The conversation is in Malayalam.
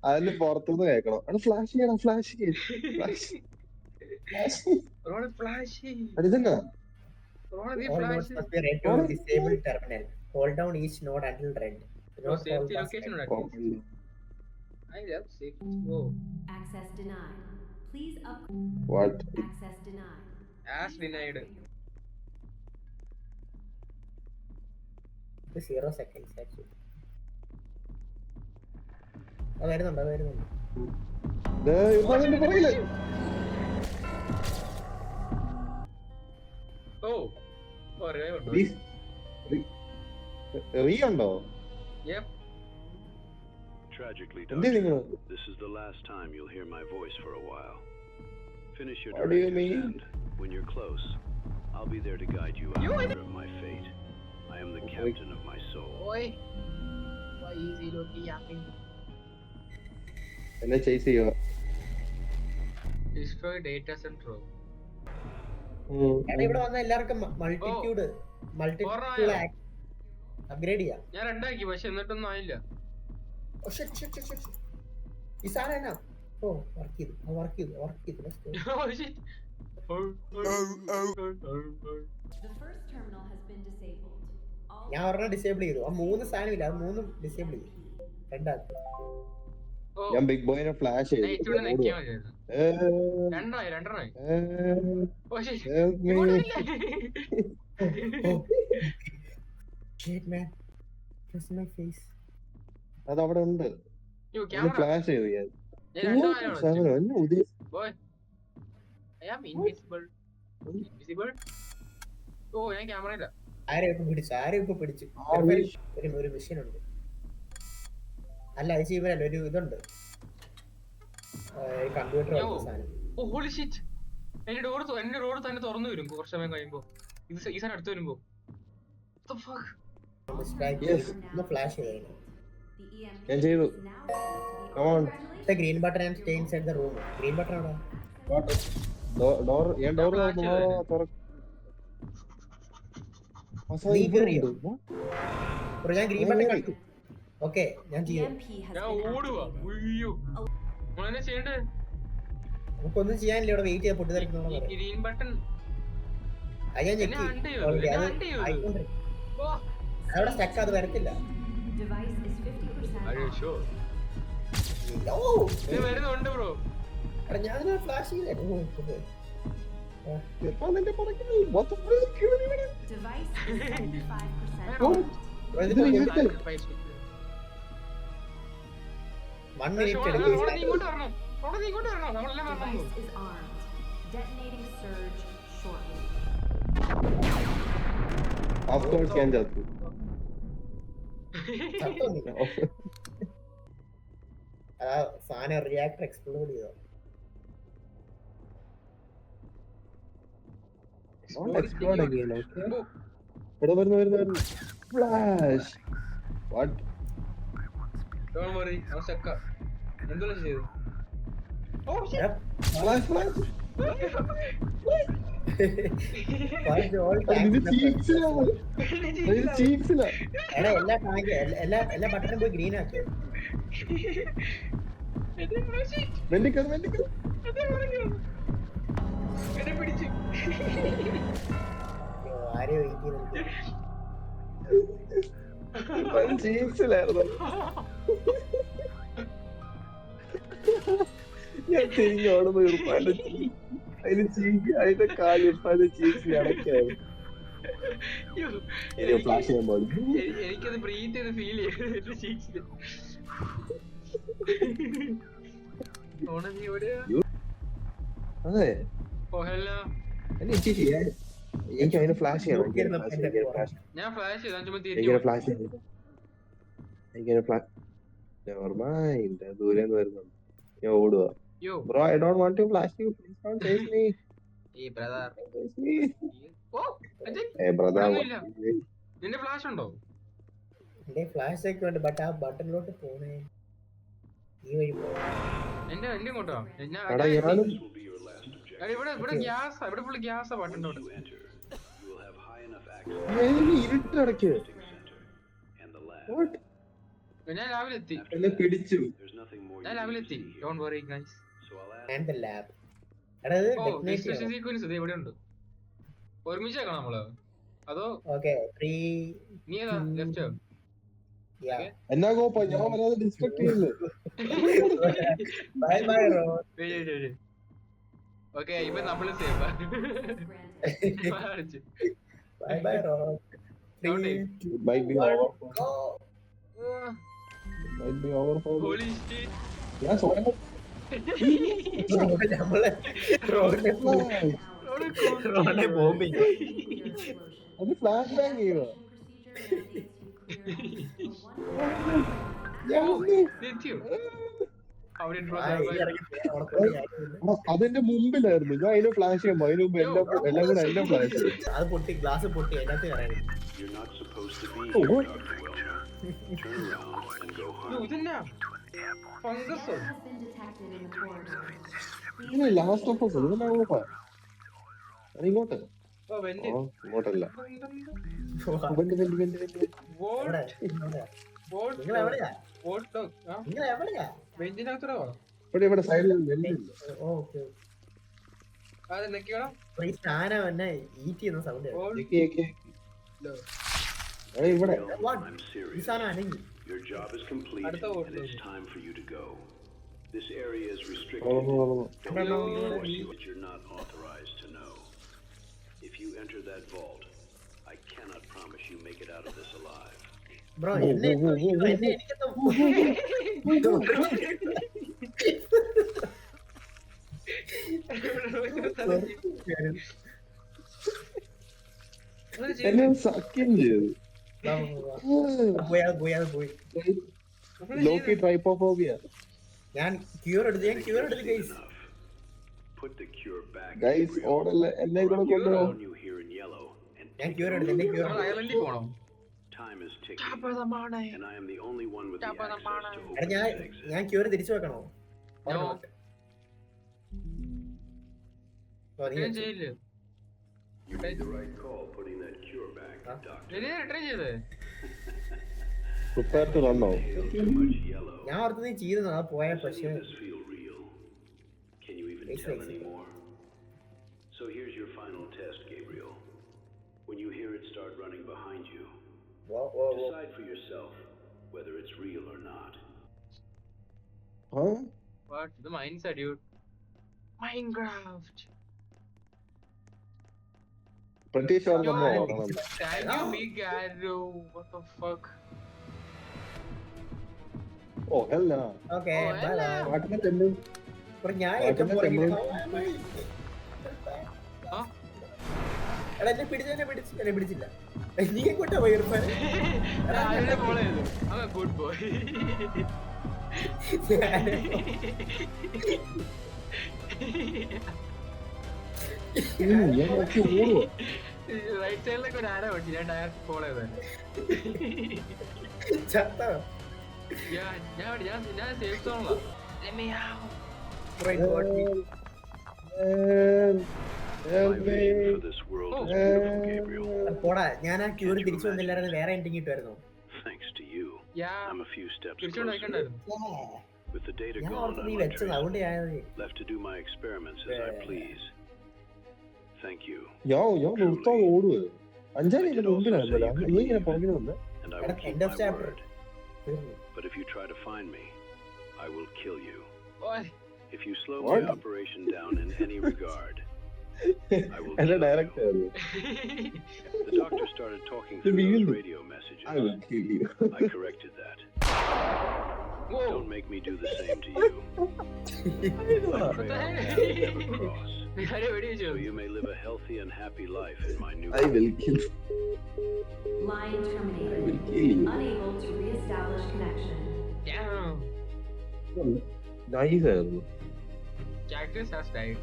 അതിന് പുറത്തുനിന്ന് കേൾക്കണം. അവിടെ ഫ്ലാഷ് ചെയ്യണം, ഫ്ലാഷ് ഫ്ലാഷ് ഇതെന്നാ All nodes must be read to disable terminal. Hold down each node until read. Not hold past read. Access denied. Please up. What? Access denied. As denied. 0 seconds actually. വരുന്നുണ്ട്. ഉണ്ടോ? Tragically, Doctor, this is the last time you'll hear my voice for a while. Finish your directives and, when you're close, I'll be there to guide you out of my fate. I am the captain of my soul. Why is he looking yapping? എന്നെ ചേസ് ചെയ്യുക. Destroy data center. ഇവിടെ വന്ന എല്ലാവർക്കും മൾട്ടിറ്റ്യൂഡ് അപ്ഗ്രേഡ് ചെയ്യാം. ഞാൻ രണ്ടാക്കി പക്ഷെ എന്നിട്ടൊന്നും ആയില്ല. ഈ സാധനം വർക്ക് ചെയ്തു. ഞാൻ ഒരെണ്ണം ഡിസേബിൾ ചെയ്തു. ആ 3 സാധനം ഇല്ല, അത് 3 ഡിസേബിൾ ചെയ്തു. രണ്ടാക്കി. ഞാൻ ബിഗ് ബോയിനെ ഫ്ലാഷ് ചെയ്തു. അതവിടെ ഉണ്ട്. ഫ്ലാഷ് ചെയ്തു ഞാൻ. ആരെയൊക്കെ പിടിച്ചു. ഒരു മെഷീൻ ഉണ്ട്. അല്ല അത് ജീവനല്ല, ഒരു ഇതുണ്ട്, കമ്പ്യൂട്ടർ എന്റെ ഡോർ തന്നെ തുറന്നു വരും കുറച്ച് സമയം കഴിയുമ്പോ. ഈ സാധനം അടുത്ത് വരുമ്പോ ഫ്ലാഷ് ഞാൻ ചെയ്തു. Green button and stay inside the room. Green button അവിടെ ഡോർ ഞാൻ ഗ്രീൻ ബട്ടൺ കളിക്കും. ഓക്കെ ഞാൻ നമുക്കൊന്നും ചെയ്യാനില്ല. ഇവിടെ വെയിറ്റ് ചെയ്യാൻ പൊട്ടി തെറിക്കുന്നോളാം. അവിടെ സ്റ്റക്ക്, അത് വരത്തില്ല. ഞാൻ ഫ്ലാഷ് സാധനം റിയാക്ടർ എക്സ്പ്ലോഡ് ചെയ്തോ. ഫ്ലാഷ് എല്ലാ ബട്ടണും പോയി ഗ്രീൻ ആക്കി. ആരെയോ ഞാൻ തിരിഞ്ഞോടുന്നു. അതിന്റെ കാലിപ്പാന്റെ ചീക്സ് അടക്കായിരുന്നു. ഫ്ലാഷ് ചെയ്യാൻ പാടില്ല. എനിക്കത് ബ്രീത്ത് ചെയ്ത് ഫീൽ ചെയ്തു. അതെ എനിക്ക് അതിന് ഫ്ലാഷ് ചെയ്യണം. ഞാൻ ഫ്ലാഷ് ദൂരെന്ന് വരുന്നുണ്ട്. ഞാൻ ഓടുക. Bro, I don't want to flash you. Please don't chase me. Hey brother. Chase me. Hey brother. നിന്റെ ഫ്ലാഷ് ഉണ്ടോ? എന്റെ ഫ്ലാഷ് ഒക്കെ ഉണ്ട്, ബട്ട് ആ ബട്ടണിലോട്ട് പോണേ ഈ വഴി പോ. എന്റെ ഇങ്ങോട്ടോ. ഇവിടെ ഗ്യാസ്, ഇവിടെ ഫുൾ ഗ്യാസാ ബട്ടന്റെ അവിടെ. ഇടയ്ക്ക് and the lab. What? ഞാൻ രാവിലെ എത്തി. എന്നെ പിടിച്ചു. There's nothing more ഞാൻ you രാവിലെ need എത്തി. to see here. Don't worry guys. So I'll ask And the lab. എടാ ഇത് ഓ detonate ഡിസ്കഷൻ ചെയ്യണം. സീക്വൻസ് ഇത് എവിടെ ഉണ്ട്? ഒരുമിച്ചേക്കണം നമ്മള്. അതോ Okay, 3. നീ ഏതാ ലെഫ്റ്റ്? Yeah. എന്നാ കോപ്പ ഞാൻ വരാതെ ഡിസ്ട്രക്ട് ചെയ്യില്ലേ? Bye bye, Ron. ഓക്കെ ഇപ്പൊ നമ്മള് safe. Bye bye, Ron. 3, 2, It might be over. go. Might be over for me. Holy shit. ഞാൻ സ്വയം നമ്മള് റോഡിനെ ബോംബിങ്. അത് ഫ്ലാഷ് ബാങ് ചെയ്യുക. അതെന്റെ മുമ്പിലായിരുന്നു. ഞാൻ അതിന് ഫ്ലാഷ് ചെയ്യുമ്പോ അതിന് മുമ്പ് എല്ലാം കൂടെ എല്ലാം ഫ്ലാഷ് ചെയ്യും. അത് പൊട്ടി, ഗ്ലാസ് പൊട്ടി, അതിനകത്ത് കയറാൻ. you're not supposed to be Oh, here, what? Dr. Welcher. Turn around and go home. ഇതെന്നാ fungus? Has been detected in the corridor. ഇങ്ങനെ ലാസ്റ്റ് ഓഫ് ഇതെന്നാ കോപ്പ? ഇങ്ങോട്ട് ഓ വെന്റ്. ഇങ്ങോട്ടല്ല. എവിടെ? നിങ്ങൾ എവിടെയാ? നിങ്ങൾ എവിടെയാ? വെന്റിനകത്തോ? ഇവിടെ സൈഡിൽ വെല്ലില്ല. ഓക്കെ. അത് നെക്കിയണം. ഈ സാധനം എന്നെ ഈറ്റ് ചെയ്യുന്ന സൗണ്ട്. ഇവിടെ I'm serious. ഈ സാധനം അനങ്ങി. Your job is complete and it's time for you to go. This area is restricted. Oh. Don't let me force you what you're not authorized to know. If you enter that vault, I cannot promise you make it out of this alive. Bro എന്നെ എനിക്കെന്തോ എന്നെ സക്കിൻ ചെയ്തു. പോയി. Loki trypophobia. ഞാൻ ക്യൂർ എടുത്ത് guys. Enough. Put the cure back. Guys ഓടല്ല എന്നെ കൂടെ കൊണ്ടുപോകും. On you here in yellow and ഞാൻ ക്യൂർ എടുത്ത് എന്നെ ക്യൂർ നമ്മൾ അയർലൻഡിൽ പോണം. time is ticking. And I am the only one with the access to എടാ open that exit. ഞാൻ ക്യൂർ തിരിച്ചു വെക്കണോ? No. റിട്ടേൺ ചെയ്യില്ല. You made the right call putting that cure back, Doctor. Return ചെയ്തേ? പ്രിപ്പയർ ടു റൺ ഔ. Too much yellow. ഞാൻ ഓർത്ത് നീ ചെയ്തു ആ പോയ പക്ഷേ Does this feel real? Can you even It's tell like- anymore? So here's your final test, Gabriel. When you hear it start running behind you, decide for yourself whether it's real or not. What? The mines are dude. Minecraft. pretty sure നമ്മൾ ഓടണം. Thank you, big arrow. What the fuck? Oh ഹെല്ല. Okay Oh, bye bye. പാട്ടിനെ തെന്നു. ഞാൻ ഏറ്റവും പുറകിൽ Huh? എടാ എന്നെ പിടിച്ചില്ല. നീ എങ്ങോട്ടാ പോയി ഇർഫാൻ? ആരുടെ follow ചെയ്തു? I'm a good boy. ഞാൻ നോക്കി ഓടുക. റൈറ്റ് സൈഡിലൊക്കെ ഒരു ആരോ വെച്ചു. ഞാൻ ഡയറക്റ്റ് ഫോളോ ചെയ്തേ. ചത്തോ? ഞാൻ safe സോണിലാണ്. Help me. waiting for this world Oh. is beautiful, Gabriel. പോടാ ഞാൻ ആ ക്യൂർ തിരിച്ചു വന്നില്ലായിരുന്നു വേറെ എൻഡിങ് കിട്ടുമായിരുന്നു. Thanks to you, I'm a few steps തിരിച്ചോണ്ട് closer. വയ്ക്കണ്ടായിരുന്നു. With the data ഞാൻ gone, ഓർത്ത് നീ I'm വെച്ചത് അതുകൊണ്ട് ഞാൻ left to do my experiments as I please. Thank you, ഞാൻ നിർത്താതെ ഓടുക. അഞ്ചാം ഇതിന്റെ മുമ്പിലായിരുന്നല്ലോ. നീ ഇങ്ങനെ പുറകിൽ വന്ന്. and I will keep end of my chapter. word. But if you try to find me, I will kill you. Boy. If you slow What? my operation down in any regard, I will എന്റെ kill ഡയറക്റ്റ് you. ആയിരുന്നു. The doctor started talking The through those beginning. radio messages. I will kill you. I corrected that. Whoa. Don't make me do the same to you. I pray our paths never cross, so you may live a healthy and happy life in my new I will kill. Line I terminated. will kill you. Unable to reestablish connection. Damn. Nice ആയിരുന്നു. Cactus has died.